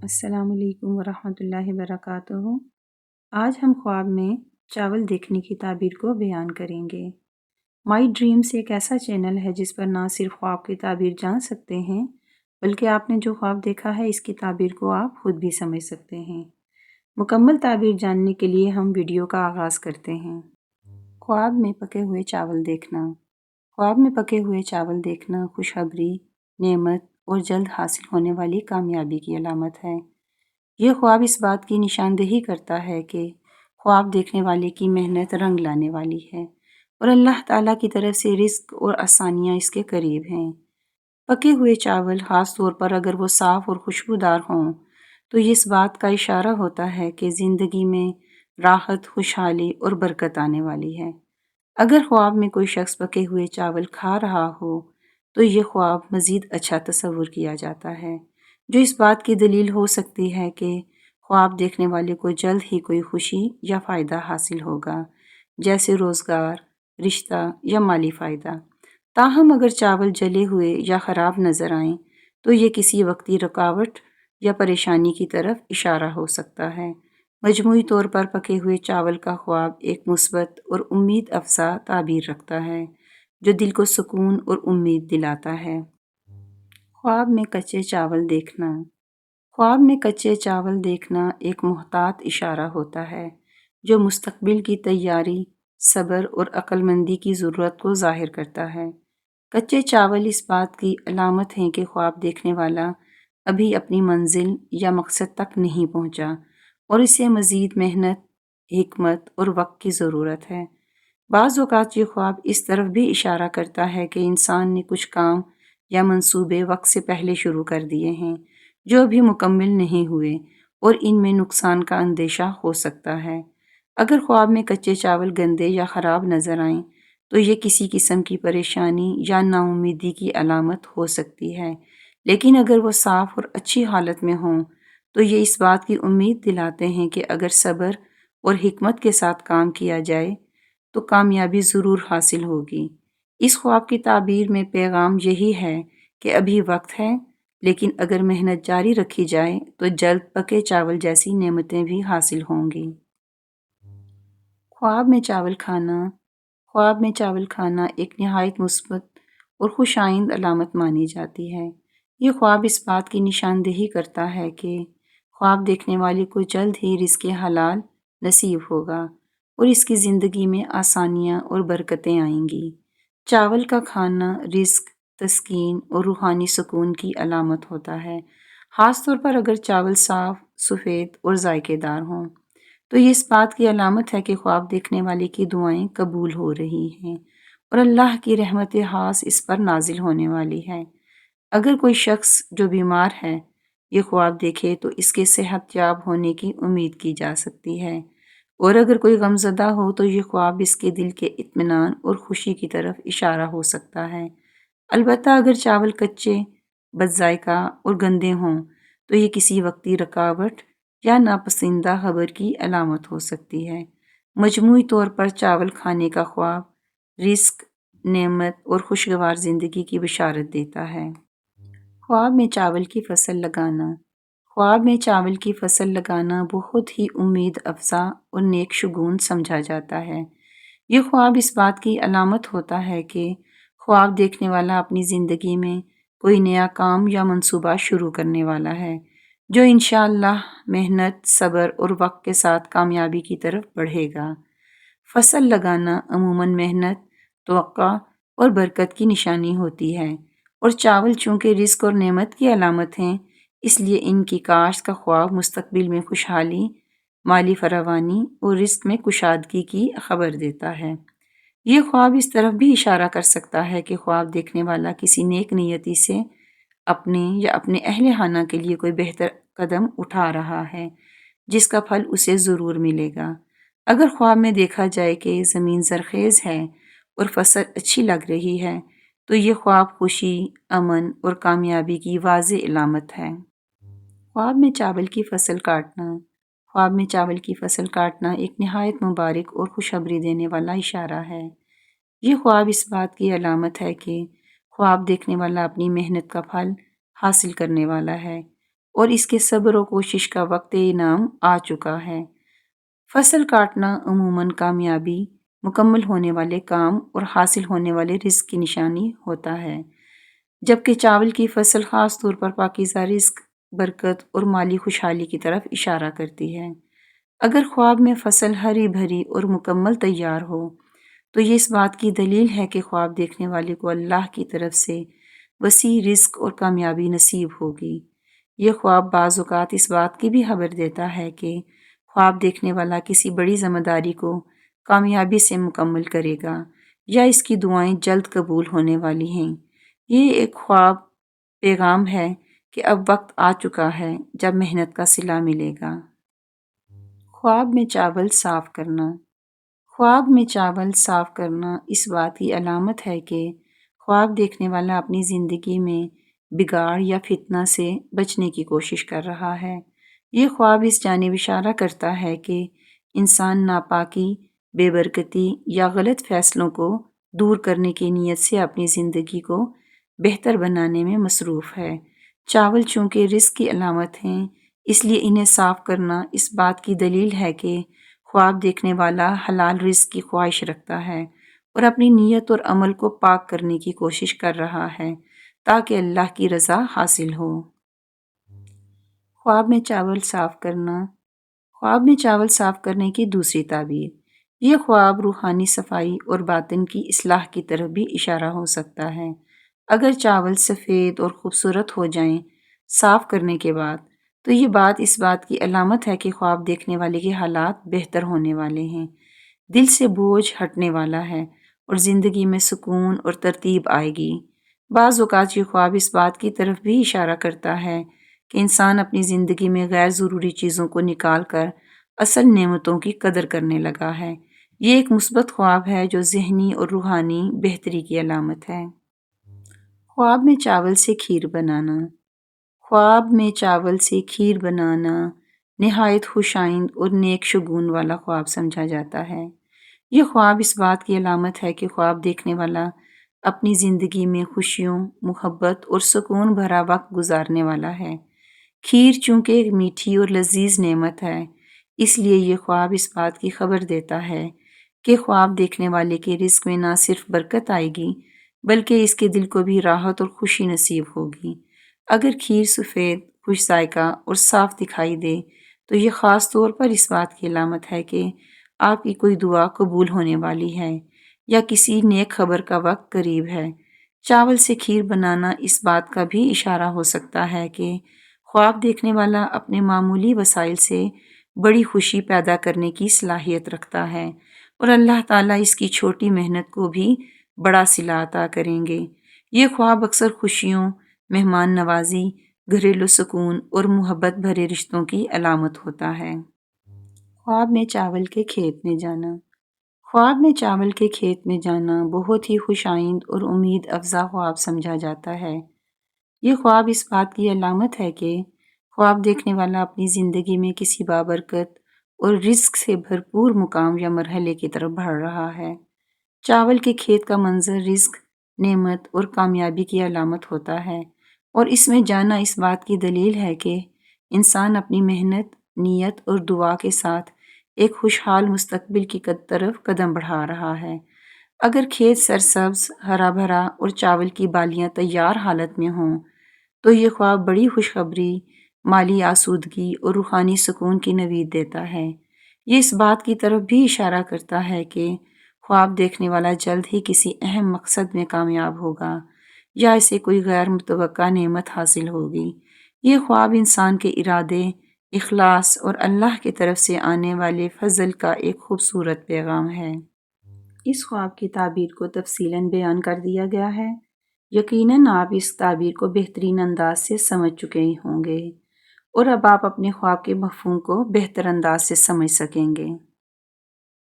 السلام علیکم ورحمۃ اللہ وبرکاتہ۔ آج ہم خواب میں چاول دیکھنے کی تعبیر کو بیان کریں گے۔ مائی ڈریمز ایک ایسا چینل ہے جس پر نہ صرف خواب کی تعبیر جان سکتے ہیں بلکہ آپ نے جو خواب دیکھا ہے اس کی تعبیر کو آپ خود بھی سمجھ سکتے ہیں۔ مکمل تعبیر جاننے کے لیے ہم ویڈیو کا آغاز کرتے ہیں۔ خواب میں پکے ہوئے چاول دیکھنا۔ خواب میں پکے ہوئے چاول دیکھنا خوشخبری، نعمت اور جلد حاصل ہونے والی کامیابی کی علامت ہے۔ یہ خواب اس بات کی نشاندہی کرتا ہے کہ خواب دیکھنے والے کی محنت رنگ لانے والی ہے اور اللہ تعالیٰ کی طرف سے رزق اور آسانیاں اس کے قریب ہیں۔ پکے ہوئے چاول خاص طور پر اگر وہ صاف اور خوشبودار ہوں تو یہ اس بات کا اشارہ ہوتا ہے کہ زندگی میں راحت، خوشحالی اور برکت آنے والی ہے۔ اگر خواب میں کوئی شخص پکے ہوئے چاول کھا رہا ہو تو یہ خواب مزید اچھا تصور کیا جاتا ہے، جو اس بات کی دلیل ہو سکتی ہے کہ خواب دیکھنے والے کو جلد ہی کوئی خوشی یا فائدہ حاصل ہوگا، جیسے روزگار، رشتہ یا مالی فائدہ۔ تاہم اگر چاول جلے ہوئے یا خراب نظر آئیں تو یہ کسی وقتی رکاوٹ یا پریشانی کی طرف اشارہ ہو سکتا ہے۔ مجموعی طور پر پکے ہوئے چاول کا خواب ایک مثبت اور امید افزا تعبیر رکھتا ہے جو دل کو سکون اور امید دلاتا ہے۔ خواب میں کچے چاول دیکھنا۔ خواب میں کچے چاول دیکھنا ایک محتاط اشارہ ہوتا ہے جو مستقبل کی تیاری، صبر اور عقل مندی کی ضرورت کو ظاہر کرتا ہے۔ کچے چاول اس بات کی علامت ہیں کہ خواب دیکھنے والا ابھی اپنی منزل یا مقصد تک نہیں پہنچا اور اسے مزید محنت، حکمت اور وقت کی ضرورت ہے۔ بعض اوقات یہ خواب اس طرف بھی اشارہ کرتا ہے کہ انسان نے کچھ کام یا منصوبے وقت سے پہلے شروع کر دیے ہیں جو ابھی مکمل نہیں ہوئے اور ان میں نقصان کا اندیشہ ہو سکتا ہے۔ اگر خواب میں کچے چاول گندے یا خراب نظر آئیں تو یہ کسی قسم کی پریشانی یا نا امیدی کی علامت ہو سکتی ہے، لیکن اگر وہ صاف اور اچھی حالت میں ہوں تو یہ اس بات کی امید دلاتے ہیں کہ اگر صبر اور حکمت کے ساتھ کام کیا جائے تو کامیابی ضرور حاصل ہوگی۔ اس خواب کی تعبیر میں پیغام یہی ہے کہ ابھی وقت ہے، لیکن اگر محنت جاری رکھی جائے تو جلد پکے چاول جیسی نعمتیں بھی حاصل ہوں گی۔ خواب میں چاول کھانا۔ خواب میں چاول کھانا ایک نہایت مثبت اور خوش آئند علامت مانی جاتی ہے۔ یہ خواب اس بات کی نشاندہی کرتا ہے کہ خواب دیکھنے والے کو جلد ہی رزق حلال نصیب ہوگا اور اس کی زندگی میں آسانیاں اور برکتیں آئیں گی۔ چاول کا کھانا رزق، تسکین اور روحانی سکون کی علامت ہوتا ہے، خاص طور پر اگر چاول صاف، سفید اور ذائقے دار ہوں تو یہ اس بات کی علامت ہے کہ خواب دیکھنے والے کی دعائیں قبول ہو رہی ہیں اور اللہ کی رحمت خاص اس پر نازل ہونے والی ہے۔ اگر کوئی شخص جو بیمار ہے یہ خواب دیکھے تو اس کے صحت یاب ہونے کی امید کی جا سکتی ہے، اور اگر کوئی غمزدہ ہو تو یہ خواب اس کے دل کے اطمینان اور خوشی کی طرف اشارہ ہو سکتا ہے۔ البتہ اگر چاول کچے، بد ذائقہ اور گندے ہوں تو یہ کسی وقتی رکاوٹ یا ناپسندیدہ خبر کی علامت ہو سکتی ہے۔ مجموعی طور پر چاول کھانے کا خواب رزق، نعمت اور خوشگوار زندگی کی بشارت دیتا ہے۔ خواب میں چاول کی فصل لگانا۔ خواب میں چاول کی فصل لگانا بہت ہی امید افزا اور نیک شگون سمجھا جاتا ہے۔ یہ خواب اس بات کی علامت ہوتا ہے کہ خواب دیکھنے والا اپنی زندگی میں کوئی نیا کام یا منصوبہ شروع کرنے والا ہے جو انشاءاللہ محنت، صبر اور وقت کے ساتھ کامیابی کی طرف بڑھے گا۔ فصل لگانا عموماً محنت، توقع اور برکت کی نشانی ہوتی ہے، اور چاول چونکہ رزق اور نعمت کی علامت ہیں اس لیے ان کی کاشت کا خواب مستقبل میں خوشحالی، مالی فراوانی اور رزق میں کشادگی کی خبر دیتا ہے۔ یہ خواب اس طرف بھی اشارہ کر سکتا ہے کہ خواب دیکھنے والا کسی نیک نیتی سے اپنے یا اپنے اہل خانہ کے لیے کوئی بہتر قدم اٹھا رہا ہے جس کا پھل اسے ضرور ملے گا۔ اگر خواب میں دیکھا جائے کہ زمین زرخیز ہے اور فصل اچھی لگ رہی ہے تو یہ خواب خوشی، امن اور کامیابی کی واضح علامت ہے۔ خواب میں چاول کی فصل کاٹنا۔ خواب میں چاول کی فصل کاٹنا ایک نہایت مبارک اور خوشخبری دینے والا اشارہ ہے۔ یہ خواب اس بات کی علامت ہے کہ خواب دیکھنے والا اپنی محنت کا پھل حاصل کرنے والا ہے اور اس کے صبر و کوشش کا وقت انعام آ چکا ہے۔ فصل کاٹنا عموماً کامیابی، مکمل ہونے والے کام اور حاصل ہونے والے رزق کی نشانی ہوتا ہے، جبکہ چاول کی فصل خاص طور پر پاکیزہ رزق، برکت اور مالی خوشحالی کی طرف اشارہ کرتی ہے۔ اگر خواب میں فصل ہری بھری اور مکمل تیار ہو تو یہ اس بات کی دلیل ہے کہ خواب دیکھنے والے کو اللہ کی طرف سے وسیع رزق اور کامیابی نصیب ہوگی۔ یہ خواب بعض اوقات اس بات کی بھی خبر دیتا ہے کہ خواب دیکھنے والا کسی بڑی ذمہ داری کو کامیابی سے مکمل کرے گا یا اس کی دعائیں جلد قبول ہونے والی ہیں۔ یہ ایک خواب پیغام ہے کہ اب وقت آ چکا ہے جب محنت کا صلہ ملے گا۔ خواب میں چاول صاف کرنا۔ خواب میں چاول صاف کرنا اس بات کی علامت ہے کہ خواب دیکھنے والا اپنی زندگی میں بگاڑ یا فتنہ سے بچنے کی کوشش کر رہا ہے۔ یہ خواب اس جانب اشارہ کرتا ہے کہ انسان ناپاکی، بے برکتی یا غلط فیصلوں کو دور کرنے کی نیت سے اپنی زندگی کو بہتر بنانے میں مصروف ہے۔ چاول چونکہ رزق کی علامت ہیں، اس لیے انہیں صاف کرنا اس بات کی دلیل ہے کہ خواب دیکھنے والا حلال رزق کی خواہش رکھتا ہے اور اپنی نیت اور عمل کو پاک کرنے کی کوشش کر رہا ہے تاکہ اللہ کی رضا حاصل ہو۔ خواب میں چاول صاف کرنا۔ خواب میں چاول صاف کرنے کی دوسری تعبیر۔ یہ خواب روحانی صفائی اور باطن کی اصلاح کی طرف بھی اشارہ ہو سکتا ہے۔ اگر چاول سفید اور خوبصورت ہو جائیں صاف کرنے کے بعد، تو یہ بات اس بات کی علامت ہے کہ خواب دیکھنے والے کے حالات بہتر ہونے والے ہیں، دل سے بوجھ ہٹنے والا ہے اور زندگی میں سکون اور ترتیب آئے گی۔ بعض اوقات یہ خواب اس بات کی طرف بھی اشارہ کرتا ہے کہ انسان اپنی زندگی میں غیر ضروری چیزوں کو نکال کر اصل نعمتوں کی قدر کرنے لگا ہے۔ یہ ایک مثبت خواب ہے جو ذہنی اور روحانی بہتری کی علامت ہے۔ خواب میں چاول سے کھیر بنانا۔ خواب میں چاول سے کھیر بنانا نہایت خوش آئند اور نیک شگون والا خواب سمجھا جاتا ہے۔ یہ خواب اس بات کی علامت ہے کہ خواب دیکھنے والا اپنی زندگی میں خوشیوں، محبت اور سکون بھرا وقت گزارنے والا ہے۔ کھیر چونکہ ایک میٹھی اور لذیذ نعمت ہے، اس لیے یہ خواب اس بات کی خبر دیتا ہے کہ خواب دیکھنے والے کے رزق میں نہ صرف برکت آئے گی بلکہ اس کے دل کو بھی راحت اور خوشی نصیب ہوگی۔ اگر کھیر سفید، خوش ذائقہ اور صاف دکھائی دے تو یہ خاص طور پر اس بات کی علامت ہے کہ آپ کی کوئی دعا قبول ہونے والی ہے یا کسی نیک خبر کا وقت قریب ہے۔ چاول سے کھیر بنانا اس بات کا بھی اشارہ ہو سکتا ہے کہ خواب دیکھنے والا اپنے معمولی وسائل سے بڑی خوشی پیدا کرنے کی صلاحیت رکھتا ہے اور اللہ تعالیٰ اس کی چھوٹی محنت کو بھی بڑا صلہ عطا کریں گے۔ یہ خواب اکثر خوشیوں، مہمان نوازی، گھریلو سکون اور محبت بھرے رشتوں کی علامت ہوتا ہے۔ خواب میں چاول کے کھیت میں جانا۔ خواب میں چاول کے کھیت میں جانا بہت ہی خوش آئند اور امید افزا خواب سمجھا جاتا ہے۔ یہ خواب اس بات کی علامت ہے کہ خواب دیکھنے والا اپنی زندگی میں کسی بابرکت اور رزق سے بھرپور مقام یا مرحلے کی طرف بڑھ رہا ہے۔ چاول کے کھیت کا منظر رزق، نعمت اور کامیابی کی علامت ہوتا ہے اور اس میں جانا اس بات کی دلیل ہے کہ انسان اپنی محنت، نیت اور دعا کے ساتھ ایک خوشحال مستقبل کی طرف قدم بڑھا رہا ہے۔ اگر کھیت سرسبز، ہرا بھرا اور چاول کی بالیاں تیار حالت میں ہوں تو یہ خواب بڑی خوشخبری، مالی آسودگی اور روحانی سکون کی نوید دیتا ہے۔ یہ اس بات کی طرف بھی اشارہ کرتا ہے کہ خواب دیکھنے والا جلد ہی کسی اہم مقصد میں کامیاب ہوگا یا اسے کوئی غیر متوقع نعمت حاصل ہوگی۔ یہ خواب انسان کے ارادے، اخلاص اور اللہ کی طرف سے آنے والے فضل کا ایک خوبصورت پیغام ہے۔ اس خواب کی تعبیر کو تفصیلاً بیان کر دیا گیا ہے۔ یقیناً آپ اس تعبیر کو بہترین انداز سے سمجھ چکے ہوں گے اور اب آپ اپنے خواب کے مفہوم کو بہتر انداز سے سمجھ سکیں گے۔